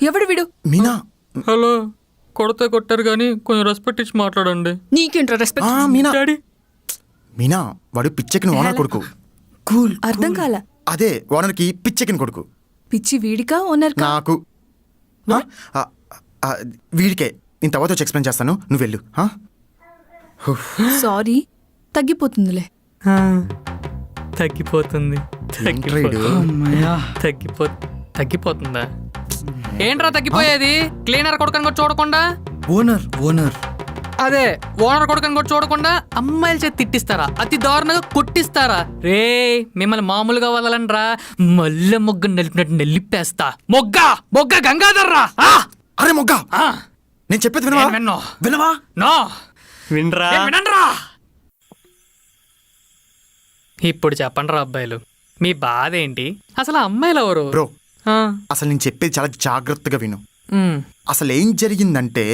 ఎవడు వీడు? మీనా. హలో, కొడితే కొట్టారు కానీ కొంచెం రెస్పెక్ట్ ఇచ్చి మాట్లాడండి. నీకేంట్రా రెస్పెక్ట్? మీనా డాడీ, మీనా వాడు పిచ్చెక్కిన ఓనర్ కొడుకు. కూల్. అర్థం కాల. అదే ఓనర్కి పిచ్చెక్కిన కొడుకు. పిచ్చి వీడికా ఓనర్ కా? నాకు వీడికే. నేను తర్వాత వచ్చి ఎక్స్ప్లెయిన్ చేస్తాను, నువ్వు వెళ్ళు. సారీ, తగ్గిపోతుందిలే. తగ్గిపోతుంది. అమ్మయ్యా. తగ్గిపోతుందా? ఏంట్రా తగ్గిపోయేది? క్లీనర్ కొడుకని కూడా చూడకుండా, ఓనర్ అదే ఓనర్ కొడుకని కూడా చూడకుండా అమ్మాయిల చేతి తిట్టిస్తారా? అతి దారుణంగా కొట్టిస్తారా? రే, మిమ్మల్ని మామూలుగా వదలనరా, మల్లె మొగ్గ నలిపినట్టు నలిపేస్తా. మొగ్గ గంగాధర్రా. అరే మొగ్గ, నేను చెప్పేది వినవా? వినవా? నో వినరా? వినండ్రా. ఇప్పుడు చెప్పండి రా అబ్బాయిలు, మీ బాధ ఏంటి? అసలు ఆ అమ్మాయిలు ఎవరు? బ్రో, అసలు నేను చెప్పేది చాలా జాగ్రత్తగా విను. ఉమ్. అసలు ఏం జరిగిందంటే